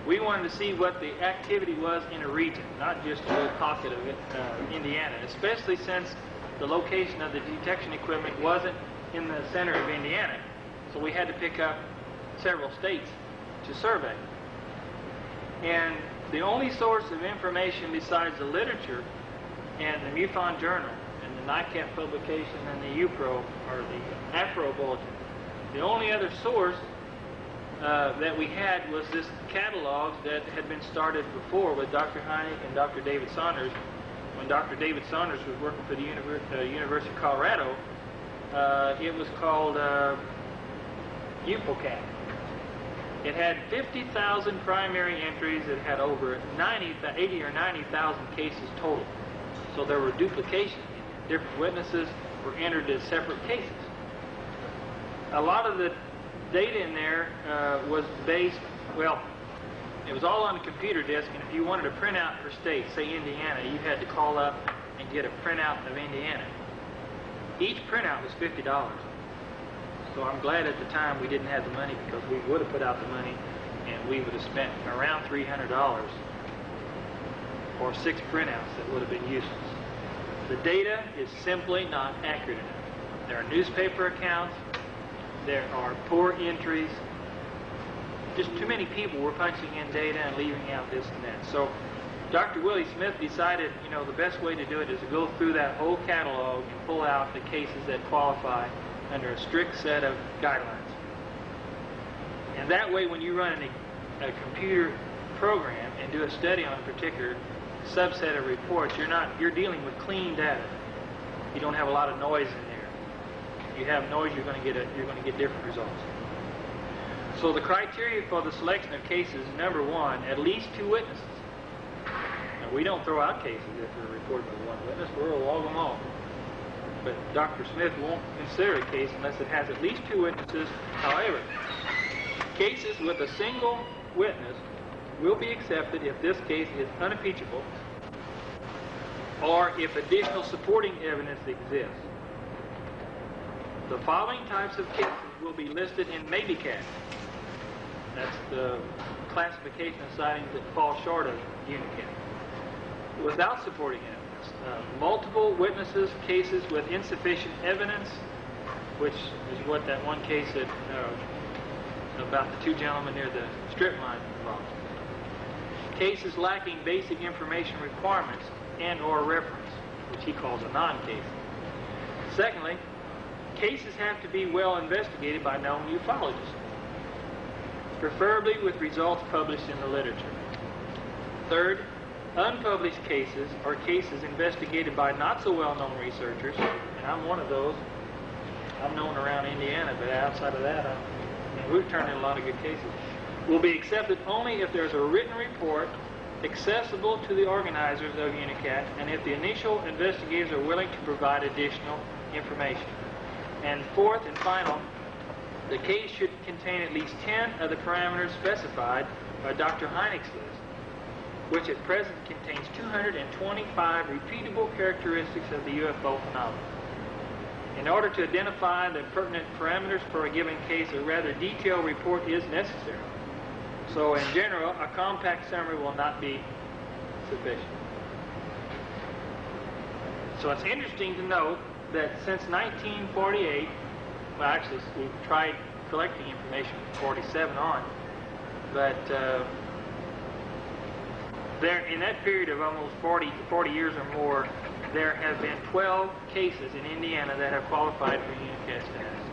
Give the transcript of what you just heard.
We wanted to see what the activity was in a region, not just a little pocket of Indiana, especially since the location of the detection equipment wasn't in the center of Indiana. So we had to pick up several states to survey. And the only source of information besides the literature and the MUFON Journal and the NICAT publication and the UPRO, or the AFRO Bulletin, the only other source that we had was this catalog that had been started before with Dr. Hynek and Dr. David Saunders. When Dr. David Saunders was working for the University of Colorado, it was called UNICAT. It had 50,000 primary entries. It had over 80 or 90,000 cases total. So there were duplications. Different witnesses were entered as separate cases. A lot of the data in there was based, well, it was all on a computer disk, and if you wanted a printout for state, say Indiana, you had to call up and get a printout of Indiana. Each printout was $50. So I'm glad at the time we didn't have the money, because we would have put out the money and we would have spent around $300 for 6 printouts that would have been useless. The data is simply not accurate enough. There are newspaper accounts, there are poor entries, just too many people were punching in data and leaving out this and that. So Dr. Willie Smith decided, you know, the best way to do it is to go through that whole catalog and pull out the cases that qualify under a strict set of guidelines. And that way, when you run a computer program and do a study on a particular subset of reports, you're dealing with clean data. You don't have a lot of noise in there. If you have noise, you're going to get different results. So the criteria for the selection of cases, number one, at least 2 witnesses. Now, we don't throw out cases if they're reported by 1 witness. We'll log them all. But Dr. Smith won't consider a case unless it has at least 2 witnesses. However, cases with a single witness will be accepted if this case is unimpeachable or if additional supporting evidence exists. The following types of cases will be listed in MADAR. That's the classification of sightings that fall short of UNICAT. Without supporting evidence. Multiple witnesses, cases with insufficient evidence, which is what that one case that about the 2 gentlemen near the strip mine involved. Cases lacking basic information requirements and or reference, which he calls a non-case. Secondly, cases have to be well investigated by known ufologists, preferably with results published in the literature. Third, unpublished cases are cases investigated by not so well-known researchers, and I'm one of those. I'm known around Indiana, but outside of that, we've turned in a lot of good cases. Will be accepted only if there's a written report accessible to the organizers of UNICAT, and if the initial investigators are willing to provide additional information. And fourth and final, the case should contain at least 10 of the parameters specified by Dr. Hynek's list, which at present contains 225 repeatable characteristics of the UFO phenomenon. In order to identify the pertinent parameters for a given case, a rather detailed report is necessary. So in general, a compact summary will not be sufficient. So it's interesting to note that since 1948, well actually we've tried collecting information from 47 on, but there, in that period of almost 40 years or more, there have been 12 cases in Indiana that have qualified for UNICAT status.